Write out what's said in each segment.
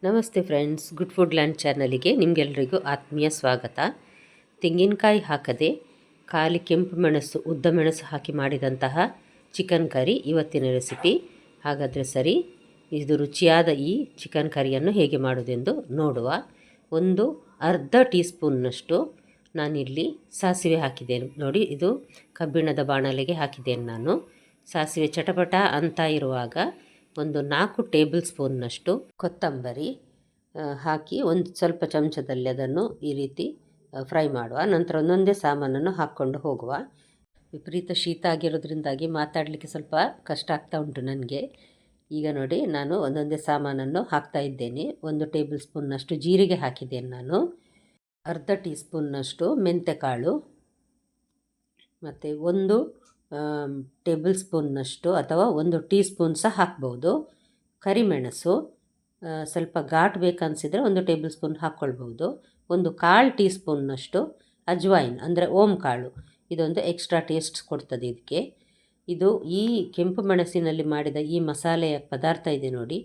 ನಮಸ್ತೆ friends, good food land ಚಾನಲಿಗೆ ನಿಮಗೆಲ್ಲರಿಗೂ ಆತ್ಮೀಯ ಸ್ವಾಗತ. ತೆಂಗಿನಕಾಯಿ ಹಾಕದೆ ಖಾಲಿ ಕೆಂಪು ಮೆಣಸು, ಉದ್ದ ಮೆಣಸು ಹಾಕಿ ಮಾಡಿದಂತಹ ಚಿಕನ್ ಕರಿ ಇವತ್ತಿನ ರೆಸಿಪಿ. ಹಾಗಾದರೆ ಸರಿ, ಇದು ರುಚಿಯಾದ ಈ ಚಿಕನ್ ಕರಿಯನ್ನು ಹೇಗೆ ಮಾಡೋದೆಂದು ನೋಡುವ. ಒಂದು ಅರ್ಧ ಟೀ ಸ್ಪೂನ್ನಷ್ಟು ನಾನಿಲ್ಲಿ ಸಾಸಿವೆ ಹಾಕಿದ್ದೇನೆ. ನೋಡಿ, ಇದು ಕಬ್ಬಿಣದ ಬಾಣಲೆಗೆ ಹಾಕಿದ್ದೇನೆ ನಾನು. ಸಾಸಿವೆ ಚಟಪಟ ಅಂತ ಇರುವಾಗ ಒಂದು 4 ಟೇಬಲ್ ಸ್ಪೂನ್ನಷ್ಟು ಕೊತ್ತಂಬರಿ ಹಾಕಿ ಒಂದು ಸ್ವಲ್ಪ ಚಮಚದಲ್ಲಿ ಅದನ್ನು ಈ ರೀತಿ ಫ್ರೈ ಮಾಡುವ. ನಂತರ ಒಂದೊಂದೇ ಸಾಮಾನನ್ನು ಹಾಕ್ಕೊಂಡು ಹೋಗುವ. ವಿಪರೀತ ಶೀತ ಆಗಿರೋದ್ರಿಂದಾಗಿ ಮಾತಾಡಲಿಕ್ಕೆ ಸ್ವಲ್ಪ ಕಷ್ಟ ಆಗ್ತಾ ಉಂಟು ನನಗೆ. ಈಗ ನೋಡಿ, ನಾನು ಒಂದೊಂದೇ ಸಾಮಾನನ್ನು ಹಾಕ್ತಾ ಇದ್ದೇನೆ. 1 ಟೇಬಲ್ ಸ್ಪೂನ್ನಷ್ಟು ಜೀರಿಗೆ ಹಾಕಿದ್ದೇನೆ ನಾನು. ಅರ್ಧ ಟೀ ಸ್ಪೂನ್ನಷ್ಟು ಮೆಂತೆಕಾಳು, ಮತ್ತು 1 ಟೇಬಲ್ ಸ್ಪೂನ್ನಷ್ಟು ಅಥವಾ 1 ಟೀ ಸ್ಪೂನ್ ಸಹ ಹಾಕ್ಬೋದು ಕರಿಮೆಣಸು. ಸ್ವಲ್ಪ ಘಾಟ್ ಬೇಕನ್ನಿಸಿದರೆ 1 ಟೇಬಲ್ ಸ್ಪೂನ್ ಹಾಕ್ಕೊಳ್ಬೋದು. 1/4 ಟೀ ಸ್ಪೂನ್ನಷ್ಟು ಅಜ್ವೈನ್ ಅಂದರೆ ಓಂ ಕಾಳು, ಇದೊಂದು ಎಕ್ಸ್ಟ್ರಾ ಟೇಸ್ಟ್ ಕೊಡ್ತದೆ ಇದಕ್ಕೆ. ಇದು ಈ ಕೆಂಪು ಮೆಣಸಿನಲ್ಲಿ ಮಾಡಿದ ಈ ಮಸಾಲೆಯ ಪದಾರ್ಥ ಇದೆ ನೋಡಿ,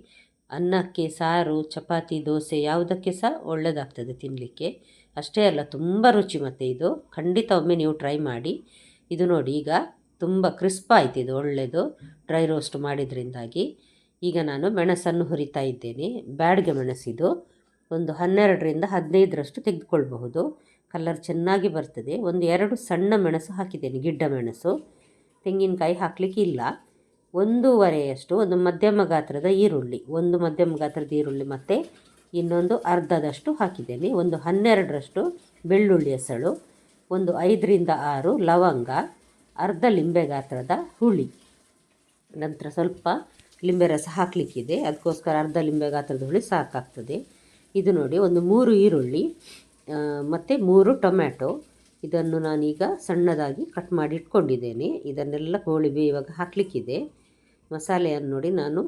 ಅನ್ನಕ್ಕೆ, ಸಾರು, ಚಪಾತಿ, ದೋಸೆ ಯಾವುದಕ್ಕೆ ಸಹ ಒಳ್ಳೆಯದಾಗ್ತದೆ ತಿನ್ನಲಿಕ್ಕೆ. ಅಷ್ಟೇ ಅಲ್ಲ, ತುಂಬ ರುಚಿ. ಮತ್ತು ಇದು ಖಂಡಿತ ಒಮ್ಮೆ ನೀವು ಟ್ರೈ ಮಾಡಿ. ಇದು ನೋಡಿ, ಈಗ ತುಂಬ ಕ್ರಿಸ್ಪ್ ಆಯ್ತು, ಇದು ಒಳ್ಳೆಯದು ಡ್ರೈ ರೋಸ್ಟ್ ಮಾಡಿದ್ರಿಂದಾಗಿ. ಈಗ ನಾನು ಮೆಣಸನ್ನು ಹುರಿತಾ ಇದ್ದೇನೆ. ಬ್ಯಾಡಗೆ ಮೆಣಸಿದು ಒಂದು 12ರಿಂದ 15ರಷ್ಟು ತೆಗೆದುಕೊಳ್ಬಹುದು. ಕಲರ್ ಚೆನ್ನಾಗಿ ಬರ್ತದೆ. 2 ಸಣ್ಣ ಮೆಣಸು ಹಾಕಿದ್ದೇನೆ, ಗಿಡ್ಡ ಮೆಣಸು. ತೆಂಗಿನಕಾಯಿ ಹಾಕಲಿಕ್ಕೆ ಇಲ್ಲ. 1/2 ಒಂದು ಮಧ್ಯಮ ಗಾತ್ರದ ಈರುಳ್ಳಿ, 1 ಮಧ್ಯಮ ಗಾತ್ರದ ಈರುಳ್ಳಿ, ಮತ್ತು ಇನ್ನೊಂದು ಅರ್ಧದಷ್ಟು ಹಾಕಿದ್ದೇನೆ. 12ರಷ್ಟು ಬೆಳ್ಳುಳ್ಳಿ ಎಸಳು, 5ರಿಂದ 6 ಲವಂಗ, ಅರ್ಧ ಲಿಂಬೆ ಗಾತ್ರದ ಹುಳಿ. ನಂತರ ಸ್ವಲ್ಪ ಲಿಂಬೆ ರಸ ಹಾಕಲಿಕ್ಕಿದೆ, ಅದಕ್ಕೋಸ್ಕರ ಅರ್ಧ ಲಿಂಬೆ ಗಾತ್ರದ ಹುಳಿ ಸಾಕಾಗ್ತದೆ. ಇದು ನೋಡಿ, 3 ಈರುಳ್ಳಿ ಮತ್ತು 3 ಟೊಮ್ಯಾಟೊ. ಇದನ್ನು ನಾನೀಗ ಸಣ್ಣದಾಗಿ ಕಟ್ ಮಾಡಿ ಇಟ್ಕೊಂಡಿದ್ದೇನೆ. ಇದನ್ನೆಲ್ಲ ಕೋಳಿ ಬೇಯುವಾಗ ಹಾಕಲಿಕ್ಕಿದೆ. ಮಸಾಲೆಯನ್ನು ನೋಡಿ, ನಾನು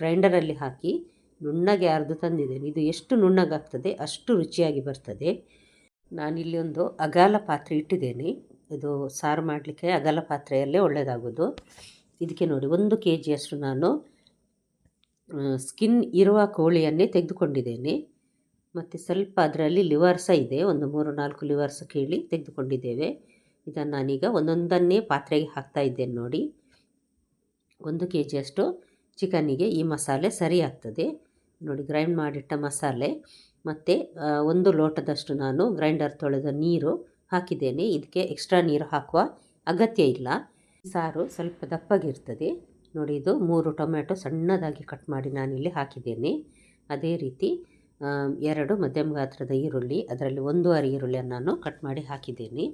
ಗ್ರೈಂಡರಲ್ಲಿ ಹಾಕಿ ನುಣ್ಣಗೆ ಅರ್ದು ತಂದಿದ್ದೇನೆ. ಇದು ಎಷ್ಟು ನುಣ್ಣಗಾಗ್ತದೆ ಅಷ್ಟು ರುಚಿಯಾಗಿ ಬರ್ತದೆ. ನಾನಿಲ್ಲಿ ಒಂದು ಅಗಲ ಪಾತ್ರೆ ಇಟ್ಟಿದ್ದೇನೆ. ಇದು ಸಾರು ಮಾಡಲಿಕ್ಕೆ ಅಗಲ ಪಾತ್ರೆಯಲ್ಲೇ ಒಳ್ಳೆಯದಾಗೋದು. ಇದಕ್ಕೆ ನೋಡಿ, 1 kgಯಷ್ಟು ನಾನು ಸ್ಕಿನ್ ಇರುವ ಕೋಳಿಯನ್ನೇ ತೆಗೆದುಕೊಂಡಿದ್ದೇನೆ. ಮತ್ತು ಸ್ವಲ್ಪ ಅದರಲ್ಲಿ ಲಿವರ್ ಸಹ ಇದೆ, ಒಂದು 3-4 ಲಿವರ್ಸ್ ಕೀಳಿ ತೆಗೆದುಕೊಂಡಿದ್ದೇವೆ. ಇದನ್ನು ನಾನೀಗ ಒಂದೊಂದನ್ನೇ ಪಾತ್ರೆಗೆ ಹಾಕ್ತಾ ಇದ್ದೇನೆ. ನೋಡಿ, 1 kgಯಷ್ಟು ಚಿಕನ್ನಿಗೆ ಈ ಮಸಾಲೆ ಸರಿ ಆಗ್ತದೆ. ನೋಡಿ, ಗ್ರೈಂಡ್ ಮಾಡಿಟ್ಟ ಮಸಾಲೆ ಮತ್ತು 1 ಲೋಟದಷ್ಟು ನಾನು ಗ್ರೈಂಡರ್ ತೊಳೆದ ನೀರು ಹಾಕಿದ್ದೇನೆ. ಇದಕ್ಕೆ ಎಕ್ಸ್ಟ್ರಾ ನೀರು ಹಾಕುವ ಅಗತ್ಯ ಇಲ್ಲ. ಸಾರು ಸ್ವಲ್ಪ ದಪ್ಪಗಿರ್ತದೆ. ನೋಡಿ, ಇದು 3 ಟೊಮ್ಯಾಟೊ ಸಣ್ಣದಾಗಿ ಕಟ್ ಮಾಡಿ ನಾನಿಲ್ಲಿ ಹಾಕಿದ್ದೇನೆ. ಅದೇ ರೀತಿ 2 ಮಧ್ಯಮ ಗಾತ್ರದ ಈರುಳ್ಳಿ, ಅದರಲ್ಲಿ 1/2 ಈರುಳ್ಳಿಯನ್ನು ನಾನು ಕಟ್ ಮಾಡಿ ಹಾಕಿದ್ದೇನೆ.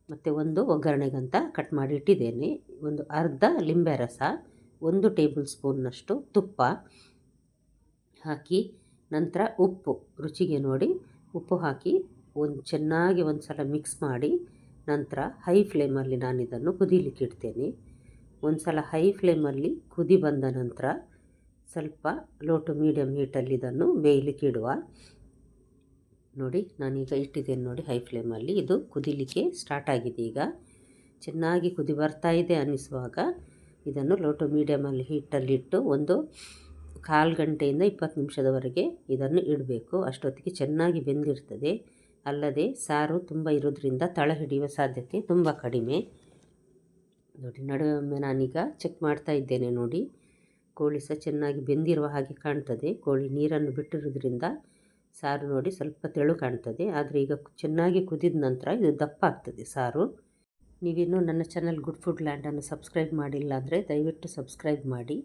ಮತ್ತು 1 ಒಗ್ಗರಣೆಗಂತ ಕಟ್ ಮಾಡಿ ಇಟ್ಟಿದ್ದೇನೆ. ಒಂದು ಅರ್ಧ ಲಿಂಬೆ ರಸ, 1 ಟೇಬಲ್ ಸ್ಪೂನ್ನಷ್ಟು ತುಪ್ಪ ಹಾಕಿ, ನಂತರ ಉಪ್ಪು ರುಚಿಗೆ ನೋಡಿ ಉಪ್ಪು ಹಾಕಿ ಚೆನ್ನಾಗಿ ಒಂದು ಸಲ ಮಿಕ್ಸ್ ಮಾಡಿ, ನಂತರ ಹೈ ಫ್ಲೇಮಲ್ಲಿ ನಾನು ಇದನ್ನು ಕುದೀಲಿಕ್ಕೆ ಇಡ್ತೇನೆ. ಒಂದು ಸಲ ಹೈ ಫ್ಲೇಮಲ್ಲಿ ಕುದಿ ಬಂದ ನಂತರ ಸ್ವಲ್ಪ ಲೋ ಟು ಮೀಡಿಯಮ್ ಹೀಟಲ್ಲಿ ಇದನ್ನು ಬೇಯಲಿಕ್ಕೆ ಇಡುವ. ನೋಡಿ, ನಾನೀಗ ಇಟ್ಟಿದ್ದೇನೆ ನೋಡಿ ಹೈ ಫ್ಲೇಮಲ್ಲಿ. ಇದು ಕುದಿಲಿಕ್ಕೆ ಸ್ಟಾರ್ಟ್ ಆಗಿದೆ. ಈಗ ಚೆನ್ನಾಗಿ ಕುದಿ ಬರ್ತಾ ಇದೆ ಅನ್ನಿಸುವಾಗ ಇದನ್ನು ಲೋ ಟು ಮೀಡಿಯಮಲ್ಲಿ ಹೀಟಲ್ಲಿಟ್ಟು ಒಂದು 1/4 ಗಂಟೆಯಿಂದ 20 ನಿಮಿಷದವರೆಗೆ ಇದನ್ನು ಇಡಬೇಕು. ಅಷ್ಟೊತ್ತಿಗೆ ಚೆನ್ನಾಗಿ ಬೆಂದಿರ್ತದೆ. ಅಲ್ಲದೆ ಸಾರು ತುಂಬ ಇರೋದ್ರಿಂದ ತಳ ಹಿಡಿಯುವ ಸಾಧ್ಯತೆ ತುಂಬ ಕಡಿಮೆ. ನೋಡಿ, ನಡುವೆ ನಾನೀಗ ಚೆಕ್ ಮಾಡ್ತಾ ಇದ್ದೇನೆ. ನೋಡಿ, ಕೋಳಿ ಸಹ ಚೆನ್ನಾಗಿ ಬೆಂದಿರುವ ಹಾಗೆ ಕಾಣ್ತದೆ. ಕೋಳಿ ನೀರನ್ನು ಬಿಟ್ಟಿರೋದ್ರಿಂದ ಸಾರು ನೋಡಿ ಸ್ವಲ್ಪ ತೆಳು ಕಾಣ್ತದೆ. ಆದರೆ ಈಗ ಚೆನ್ನಾಗಿ ಕುದಿದ ನಂತರ ಇದು ದಪ್ಪ ಆಗ್ತದೆ ಸಾರು. ನೀವಿನ್ನೂ ನನ್ನ ಚಾನಲ್ ಗುಡ್ ಫುಡ್ ಲ್ಯಾಂಡನ್ನು ಸಬ್ಸ್ಕ್ರೈಬ್ ಮಾಡಿಲ್ಲ ಅಂದರೆ ದಯವಿಟ್ಟು ಸಬ್ಸ್ಕ್ರೈಬ್ ಮಾಡಿ.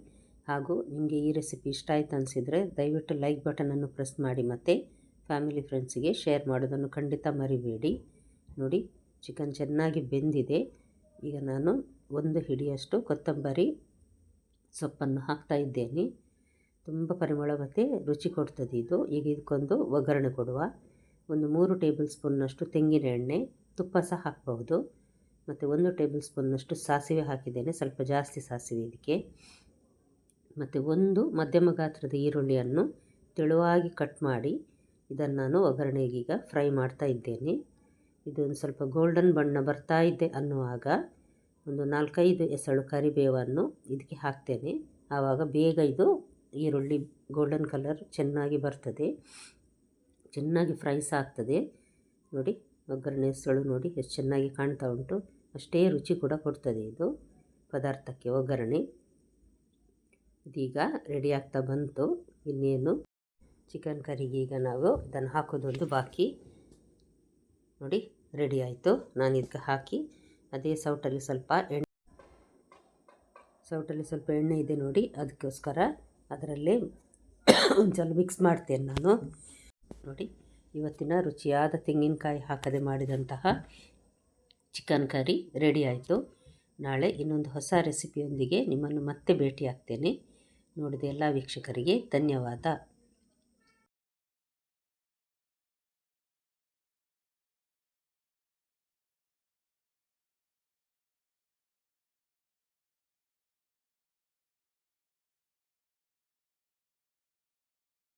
ಹಾಗೂ ನಿಮಗೆ ಈ ರೆಸಿಪಿ ಇಷ್ಟ ಆಯ್ತು ಅನಿಸಿದರೆ ದಯವಿಟ್ಟು ಲೈಕ್ ಬಟನನ್ನು ಪ್ರೆಸ್ ಮಾಡಿ, ಮತ್ತು ಫ್ಯಾಮಿಲಿ ಫ್ರೆಂಡ್ಸಿಗೆ ಶೇರ್ ಮಾಡೋದನ್ನು ಖಂಡಿತ ಮರಿಬೇಡಿ. ನೋಡಿ, ಚಿಕನ್ ಚೆನ್ನಾಗಿ ಬೆಂದಿದೆ. ಈಗ ನಾನು 1 ಹಿಡಿಯಷ್ಟು ಕೊತ್ತಂಬರಿ ಸೊಪ್ಪನ್ನು ಹಾಕ್ತಾ ಇದ್ದೇನೆ. ತುಂಬ ಪರಿಮಳ ಮತ್ತು ರುಚಿ ಕೊಡ್ತದೆ ಇದು. ಈಗ ಇದಕ್ಕೊಂದು ಒಗ್ಗರಣೆ ಕೊಡುವ. 3 ಟೇಬಲ್ ಸ್ಪೂನ್ನಷ್ಟು ತೆಂಗಿನ ಎಣ್ಣೆ, ತುಪ್ಪ ಸಹ ಹಾಕ್ಬಹುದು. ಮತ್ತು 1 ಟೇಬಲ್ ಸ್ಪೂನ್ನಷ್ಟು ಸಾಸಿವೆ ಹಾಕಿದ್ದೇನೆ, ಸ್ವಲ್ಪ ಜಾಸ್ತಿ ಸಾಸಿವೆ ಇದಕ್ಕೆ. ಮತ್ತು 1 ಮಧ್ಯಮ ಗಾತ್ರದ ಈರುಳ್ಳಿಯನ್ನು ತೆಳುವಾಗಿ ಕಟ್ ಮಾಡಿ ಇದನ್ನು ನಾನು ಒಗ್ಗರಣೆಗೀಗ ಫ್ರೈ ಮಾಡ್ತಾ ಇದ್ದೇನೆ. ಇದೊಂದು ಸ್ವಲ್ಪ ಗೋಲ್ಡನ್ ಬಣ್ಣ ಬರ್ತಾ ಇದೆ ಅನ್ನುವಾಗ ಒಂದು 4-5 ಎಸಳು ಕರಿಬೇವನ್ನು ಇದಕ್ಕೆ ಹಾಕ್ತೇನೆ. ಆವಾಗ ಬೇಗ ಇದು ಈರುಳ್ಳಿ ಗೋಲ್ಡನ್ ಕಲರ್ ಚೆನ್ನಾಗಿ ಬರ್ತದೆ, ಚೆನ್ನಾಗಿ ಫ್ರೈ ಸಹ ಆಗ್ತದೆ. ನೋಡಿ ಒಗ್ಗರಣೆ ಸೊಳು ನೋಡಿ ಎಷ್ಟು ಚೆನ್ನಾಗಿ ಕಾಣ್ತಾ ಉಂಟು. ಅಷ್ಟೇ ರುಚಿ ಕೂಡ ಕೊಡ್ತದೆ ಇದು ಪದಾರ್ಥಕ್ಕೆ ಒಗ್ಗರಣೆ. ಇದೀಗ ರೆಡಿ ಆಗ್ತಾ ಬಂತು. ಇನ್ನೇನು ಚಿಕನ್ ಕರಿಗೆ ಈಗ ನಾವು ಇದನ್ನು ಹಾಕೋದೊಂದು ಬಾಕಿ. ನೋಡಿ ರೆಡಿ ಆಯಿತು. ನಾನು ಇದಕ್ಕೆ ಹಾಕಿ ಅದೇ ಸೌಟಲ್ಲಿ ಸ್ವಲ್ಪ ಎಣ್ಣೆ ಇದೆ ನೋಡಿ, ಅದಕ್ಕೋಸ್ಕರ ಅದರಲ್ಲೇ ಒಂದ್ಸಲ ಮಿಕ್ಸ್ ಮಾಡ್ತೇನೆ ನಾನು. ನೋಡಿ ಇವತ್ತಿನ ರುಚಿಯಾದ ತೆಂಗಿನಕಾಯಿ ಹಾಕದೆ ಮಾಡಿದಂತಹ ಚಿಕನ್ ಕರಿ ರೆಡಿ ಆಯಿತು. ನಾಳೆ ಇನ್ನೊಂದು ಹೊಸ ರೆಸಿಪಿಯೊಂದಿಗೆ ನಿಮ್ಮನ್ನು ಮತ್ತೆ ಭೇಟಿ ಆಗ್ತೇನೆ. ನೋಡಿದ ಎಲ್ಲ ವೀಕ್ಷಕರಿಗೆ ಧನ್ಯವಾದ.